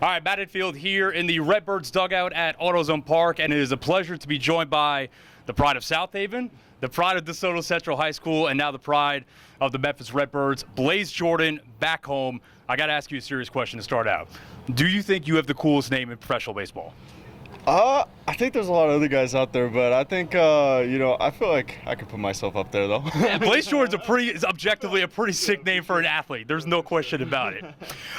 All right, Matt Infield here in the Redbirds dugout at AutoZone Park, and it is a pleasure to be joined by the pride of Southaven, the pride of Desoto Central High School, and now the pride of the Memphis Redbirds, Blaze Jordan, back home. I got to ask you a serious question to start out. Do you think you have the coolest name in professional baseball? I think there's a lot of other guys out there, but I think, I feel like I could put myself up there, though. Yeah, Blaze Jordan's is objectively a pretty sick name for an athlete. There's no question about it. All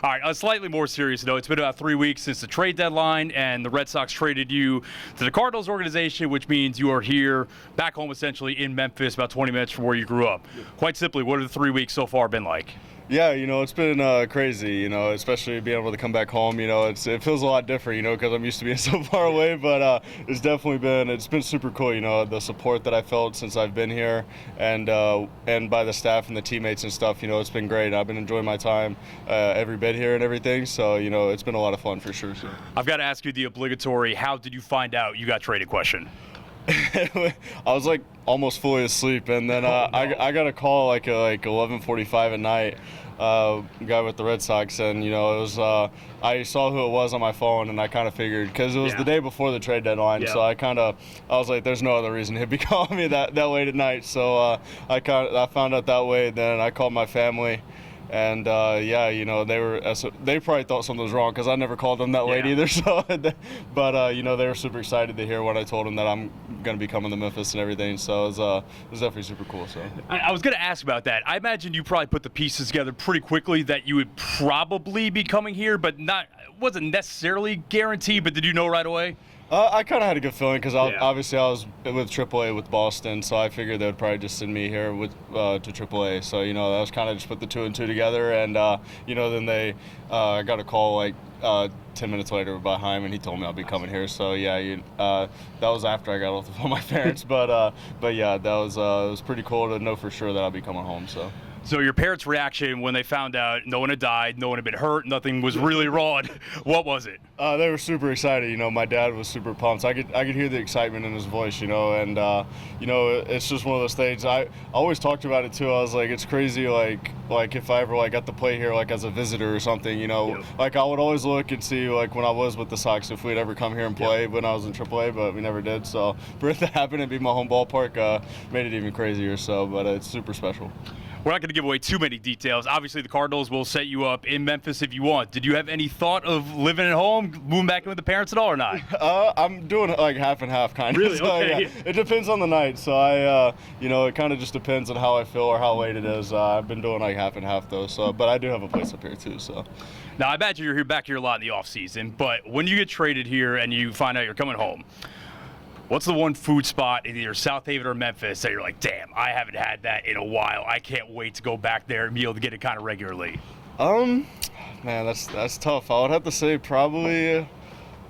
right, on a slightly more serious note, it's been about 3 weeks since the trade deadline, and the Red Sox traded you to the Cardinals organization, which means you are here, back home essentially in Memphis, about 20 minutes from where you grew up. Quite simply, what have the 3 weeks so far been like? Yeah, it's been crazy, especially being able to come back home. It feels a lot different, because I'm used to being so far away, but it's been super cool, the support that I felt since I've been here and by the staff and the teammates and stuff, it's been great. I've been enjoying my time every bit here and everything, so, it's been a lot of fun for sure. So. I've got to ask you the obligatory, how did you find out you got traded question? I was almost fully asleep, and then I got a call like 11:45 at night, guy with the Red Sox, and it was I saw who it was on my phone, and I kind of figured because it was the day before the trade deadline, so I was like, there's no other reason he'd be calling me that late at night, so I found out that way. Then I called my family. And they probably thought something was wrong because I never called them that late either. So, but they were super excited to hear when I told them that I'm going to be coming to Memphis and everything. So it was definitely super cool. So I was going to ask about that. I imagine you probably put the pieces together pretty quickly that you would probably be coming here, but wasn't necessarily guaranteed. But did you know right away? I kind of had a good feeling because obviously I was with AAA with Boston, so I figured they would probably just send me here with to AAA. So that was kind of just put the 2 and 2 together, and then they got a call 10 minutes later by Heim, and he told me I'll be coming here. So that was after I got off the phone with my parents, but yeah, that was it was pretty cool to know for sure that I'll be coming home. So your parents' reaction when they found out no one had died, no one had been hurt, nothing was really wrong, what was it? They were super excited. My dad was super pumped. I could hear the excitement in his voice, and it's just one of those things. I always talked about it too. I was like, it's crazy, like if I ever got to play here as a visitor or something, I would always look and see when I was with the Sox if we'd ever come here and play when I was in AAA, but we never did. So for it to happen and be my home ballpark made it even crazier. So, but it's super special. We're not going to give away too many details. Obviously, the Cardinals will set you up in Memphis if you want. Did you have any thought of living at home, moving back in with the parents at all, or not? I'm doing half and half, kind of. Really? So, okay. Yeah, it depends on the night. So it kind of just depends on how I feel or how late it is. I've been doing half and half though. So, but I do have a place up here too. So. Now, I imagine you're back here a lot in the off season. But when you get traded here and you find out you're coming home, what's the one food spot in either Southaven or Memphis that you're like, damn, I haven't had that in a while. I can't wait to go back there and be able to get it kind of regularly? Man, that's tough. I would have to say probably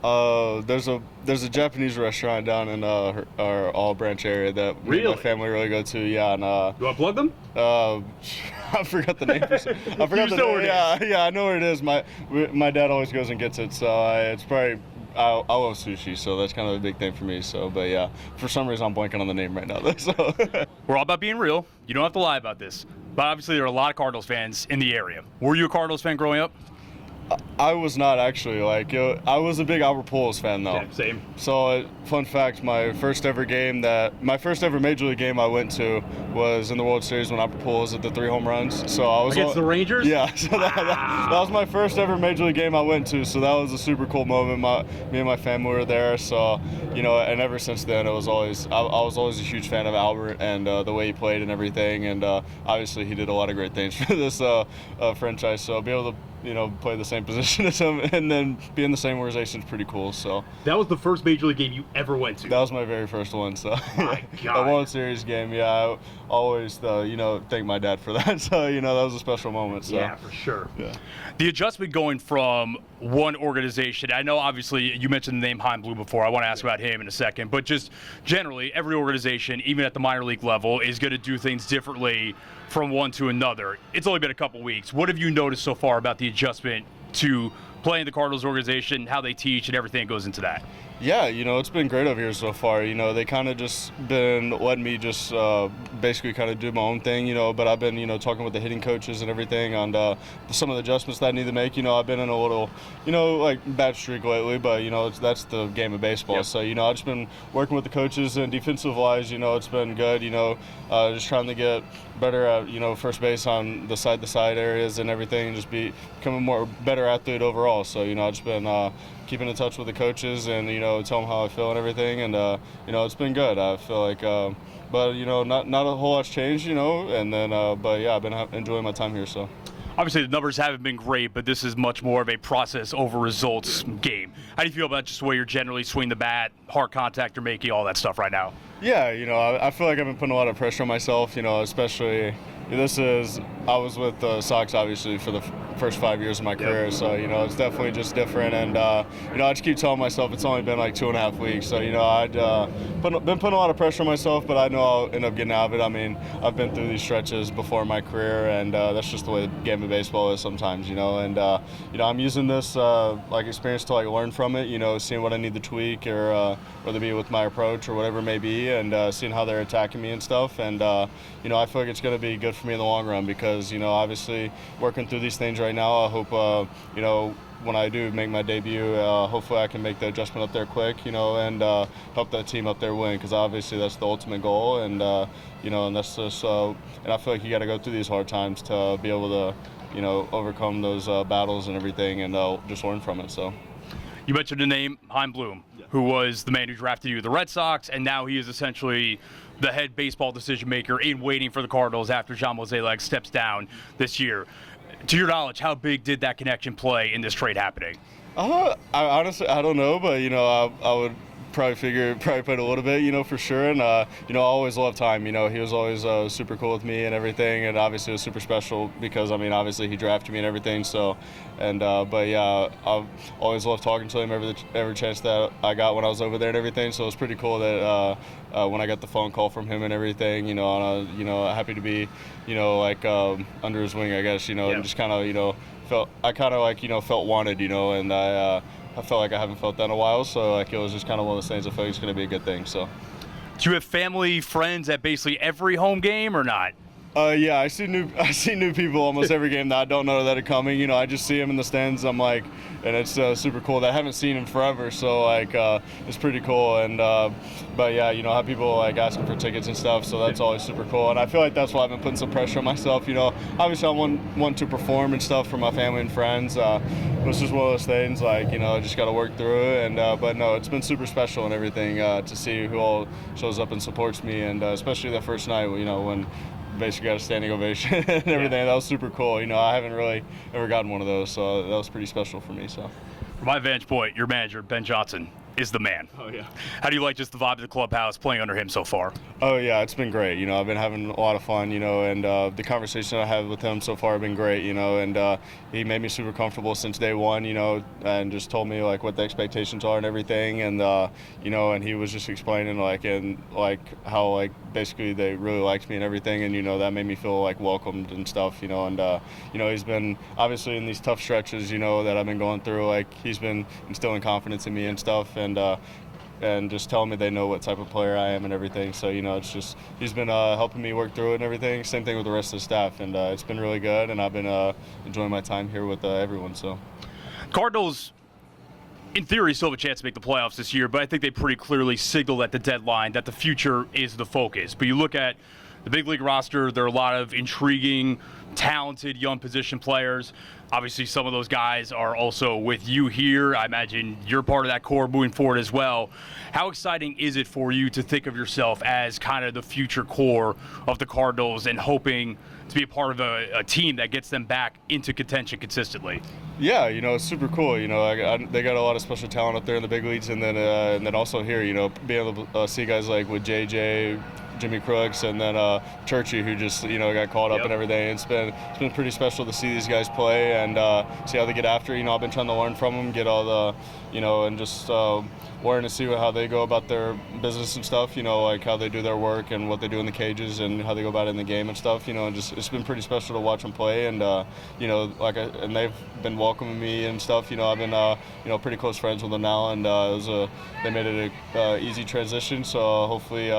there's a Japanese restaurant down in our All Branch area that me and my family really go to. Yeah, and you want to plug them? I forgot the name. I forgot the name. Yeah, I know where it is. My dad always goes and gets it, so it's probably. I love sushi, so that's kind of a big thing for me. So, but yeah, for some reason I'm blanking on the name right now. So. We're all about being real. You don't have to lie about this. But obviously there are a lot of Cardinals fans in the area. Were you a Cardinals fan growing up? I was not actually. I was a big Albert Pujols fan though. Yeah, same. So, fun fact: my first ever Major League game I went to was in the World Series when Albert Pujols hit the 3 home runs. So I was against the Rangers. Yeah. So that was my first ever Major League game I went to. So that was a super cool moment. Me and my family were there. So and ever since then, I was always a huge fan of Albert and the way he played and everything. And obviously, he did a lot of great things for this franchise. So be able to play the same position as him and then be in the same organization is pretty cool. So that was the first Major League game you ever went to? That was my very first one. So my God. The World Series game, yeah. I always, thank my dad for that. So, that was a special moment. So. Yeah, for sure. Yeah. The adjustment going from one organization, I know obviously you mentioned the name Heim Blue before. I want to ask about him in a second. But just generally, every organization, even at the minor league level, is going to do things differently from one to another. It's only been a couple weeks. What have you noticed so far about the adjustment to playing the Cardinals organization, how they teach, and everything that goes into that? Yeah, it's been great over here so far. They kind of just been letting me just basically kind of do my own thing, but I've been, talking with the hitting coaches and everything on some of the adjustments that I need to make. I've been in a little, like bad streak lately, but, that's the game of baseball. Yep. So, I've just been working with the coaches, and defensive-wise, it's been good, just trying to get better at, first base on the side-to-side areas and everything, and just becoming a better athlete overall. So, I've just been keeping in touch with the coaches and, tell them how I feel and everything. And, it's been good. I feel like, but, not a whole lot's changed, and then, but yeah, I've been enjoying my time here, so. Obviously, the numbers haven't been great, but this is much more of a process over results game. How do you feel about just the way you're generally swinging the bat, hard contact you're making, all that stuff right now? Yeah, I feel like I've been putting a lot of pressure on myself, especially I was with the Sox obviously for the first 5 years of my career, so it's definitely just different, and I just keep telling myself it's only been like 2.5 weeks, so I'd been putting a lot of pressure on myself, but I know I'll end up getting out of it. I mean, I've been through these stretches before in my career, and that's just the way the game of baseball is sometimes, and I'm using this experience to learn from it, seeing what I need to tweak, or whether it be with my approach or whatever it may be, and seeing how they're attacking me and stuff, and I feel like it's going to be good for me in the long run because obviously working through these things right now, I hope when I do make my debut, hopefully I can make the adjustment up there quick, and help that team up there win, because obviously that's the ultimate goal, and and that's just and I feel like you got to go through these hard times to be able to overcome those battles and everything, and just learn from it. So. You mentioned the name Chaim Bloom, who was the man who drafted you to the Red Sox, and now he is essentially the head baseball decision maker in waiting for the Cardinals after John Mozeliak steps down this year. To your knowledge, how big did that connection play in this trade happening? I honestly, I don't know, but I would probably played a little bit, for sure. And I always loved Chaim. He was always super cool with me and everything, and obviously it was super special because obviously he drafted me and everything. So, and but yeah, I've always loved talking to him every chance that I got when I was over there and everything. So it was pretty cool that when I got the phone call from him and everything, and happy to be, under his wing, I guess, and just kind of, felt wanted, and I felt like I haven't felt that in a while, so it was just kind of one of those things I feel like it's going to be a good thing. So, do you have family, friends at basically every home game or not? Yeah, I see new people almost every game that I don't know that are coming. I just see them in the stands. I'm like, and it's super cool that I haven't seen him forever. So it's pretty cool. And but yeah, I have people asking for tickets and stuff. So that's always super cool. And I feel like that's why I've been putting some pressure on myself. Obviously I want to perform and stuff for my family and friends. It's just one of those things. I just got to work through it. And but no, it's been super special and everything to see who all shows up and supports me. And especially that first night, when basically got a standing ovation and everything. Yeah. That was super cool. I haven't really ever gotten one of those, so that was pretty special for me. So, from my vantage point, your manager, Ben Johnson, is the man. Oh, yeah. How do you like just the vibe of the clubhouse playing under him so far? Oh, yeah, it's been great. I've been having a lot of fun, and the conversation I have with him so far have been great, and he made me super comfortable since day one, and just told me, what the expectations are and everything, and, and he was just explaining, how, basically they really liked me and everything, and, that made me feel, welcomed and stuff, and, he's been, obviously, in these tough stretches, that I've been going through, he's been instilling confidence in me and stuff, and just telling me they know what type of player I am and everything. So, it's just, he's been helping me work through it and everything. Same thing with the rest of the staff, and it's been really good, and I've been enjoying my time here with everyone. So, Cardinals, in theory, still have a chance to make the playoffs this year, but I think they pretty clearly signaled at the deadline that the future is the focus. But you look at the big league roster, there are a lot of intriguing, talented young position players. Obviously, some of those guys are also with you here. I imagine you're part of that core moving forward as well. How exciting is it for you to think of yourself as kind of the future core of the Cardinals and hoping to be a part of a team that gets them back into contention consistently? Yeah, it's super cool. They got a lot of special talent up there in the big leagues, and then also here, being able to see guys like with JJ, Jimmy Crooks, and then Churchy, who just got called up and everything. It's been pretty special to see these guys play and see how they get after. I've been trying to learn from them, get all the and just learn to see how they go about their business and stuff. Like how they do their work and what they do in the cages and how they go about it in the game and stuff. And just it's been pretty special to watch them play. And and they've been welcoming me and stuff. I've been pretty close friends with them now, and they made it a easy transition. So hopefully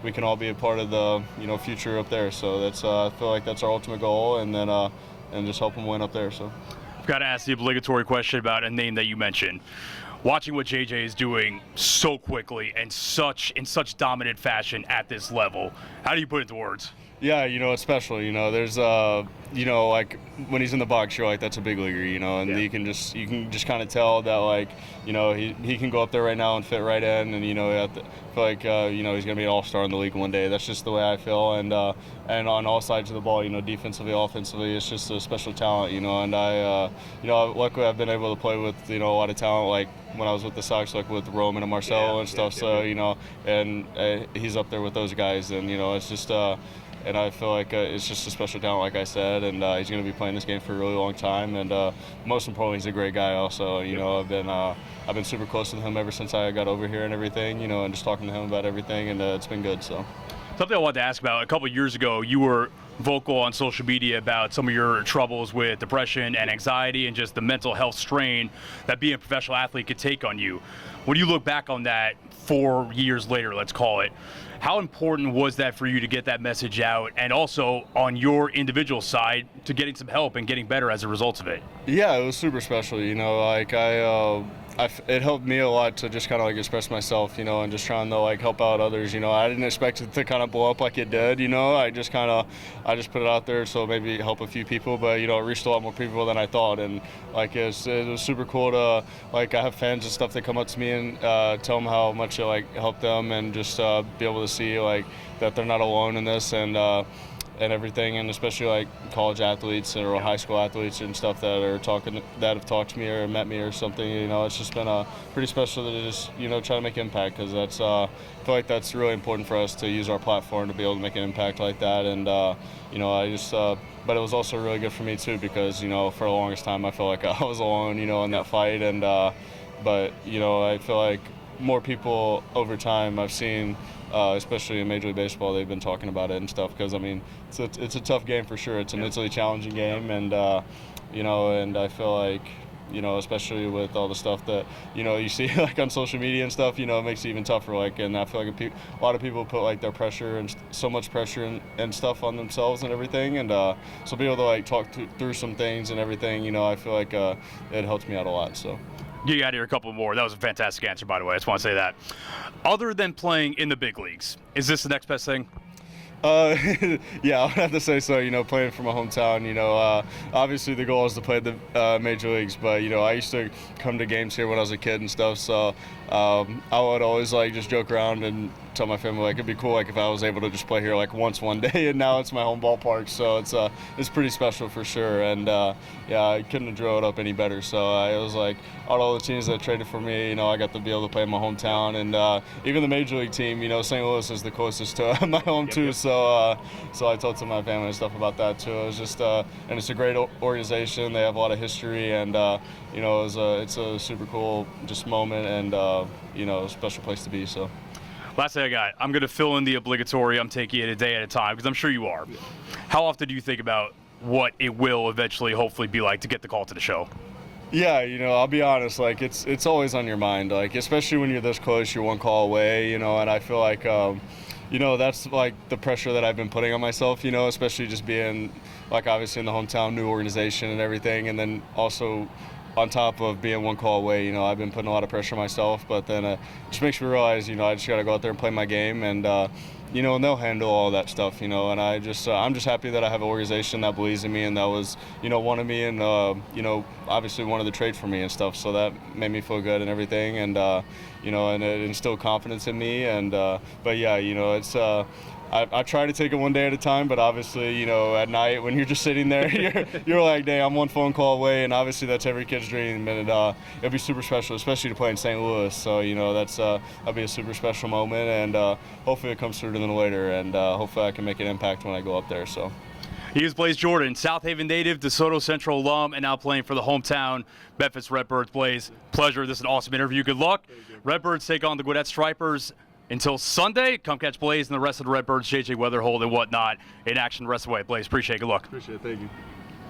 we can all be a part of the future up there. So that's I feel like that's our ultimate goal, and then and just help them win up there. So I've got to ask the obligatory question about a name that you mentioned. Watching what JJ is doing so quickly and in such dominant fashion at this level, how do you put it into words? Yeah, it's special. There's like when he's in the box, you're like, that's a big leaguer, and you can just kind of tell that, like, he can go up there right now and fit right in, and I feel like he's gonna be an all-star in the league one day. That's just the way I feel, and on all sides of the ball, defensively, offensively, it's just a special talent, and I luckily I've been able to play with a lot of talent, like when I was with the Sox, like with Roman and Marcelo and stuff. So and he's up there with those guys, and it's just. And I feel like it's just a special talent, like I said, and he's going to be playing this game for a really long time. And most importantly, he's a great guy. Also, I've been super close with him ever since I got over here and everything. And just talking to him about everything, and it's been good. So, something I wanted to ask about. A couple of years ago, you were vocal on social media about some of your troubles with depression and anxiety, and just the mental health strain that being a professional athlete could take on you. When you look back on that 4 years later, let's call it, how important was that for you to get that message out, and also on your individual side to getting some help and getting better as a result of it? Yeah, it was super special. Like it helped me a lot to just kind of like express myself, and just trying to like help out others. I didn't expect it to kind of blow up like it did. I just put it out there so maybe help a few people, but it reached a lot more people than I thought, and like it was super cool to like I have fans and stuff that come up to me and tell them how much it like helped them, and just be able to see like that they're not alone in this, and everything, and especially like college athletes or high school athletes and stuff that have talked to me or met me or something. It's just been pretty special to just try to make impact, because that's I feel like that's really important for us to use our platform to be able to make an impact like that. And I just but it was also really good for me too, because for the longest time I felt like I was alone in that fight, and but I feel like more people over time I've seen, especially in Major League Baseball, they've been talking about it and stuff, because it's a tough game for sure. It's a mentally challenging game, and and I feel like especially with all the stuff that you see like on social media and stuff, it makes it even tougher. Like, and I feel like a lot of people put like their pressure and so much pressure and stuff on themselves and everything, and so be able to like talk through some things and everything, I feel like it helps me out a lot. So. You got here a couple more. That was a fantastic answer, by the way. I just want to say that. Other than playing in the big leagues, is this the next best thing? Yeah, I would have to say so. Playing for my hometown. Obviously the goal is to play the major leagues, but I used to come to games here when I was a kid and stuff. So I would always like just joke around and tell my family like it'd be cool like if I was able to just play here like once one day, and now it's my home ballpark, so it's pretty special for sure. And yeah, I couldn't have drew it up any better. So it was like all the teams that traded for me, I got to be able to play in my hometown, and even the major league team, St. Louis is the closest to my home too. Yep. So I told to my family and stuff about that too. It was just and it's a great organization. They have a lot of history, and it's a super cool just moment, and a special place to be. So. Last thing I got, I'm going to fill in the obligatory. I'm taking it a day at a time, because I'm sure you are. How often do you think about what it will eventually hopefully be like to get the call to the show? Yeah, I'll be honest, like it's always on your mind, like especially when you're this close, you're one call away, and I feel like that's like the pressure that I've been putting on myself, especially just being like obviously in the hometown, new organization and everything, and then also on top of being one call away, I've been putting a lot of pressure on myself, but then it just makes me realize, I just got to go out there and play my game, and and they'll handle all that stuff, and I'm just happy that I have an organization that believes in me, and that was, wanted me, and obviously wanted to trade for me and stuff, so that made me feel good and everything, and and it instilled confidence in me, and but yeah, it's I try to take it one day at a time, but obviously, you know, at night when you're just sitting there, you're like, dang, I'm one phone call away, and obviously that's every kid's dream, and it'll be super special, especially to play in St. Louis. So, you know, that'll be a super special moment, and hopefully it comes through to them later, and hopefully I can make an impact when I go up there. So. He is Blaze Jordan, Southaven native, DeSoto Central alum, and now playing for the hometown Memphis Redbirds. Blaze, pleasure. This is an awesome interview. Good luck. Redbirds take on the Gwinnett Stripers until Sunday. Come catch Blaze and the rest of the Redbirds, JJ Weatherhold and whatnot, in action the rest of the way. Blaze, appreciate it. Good luck. Appreciate it. Thank you.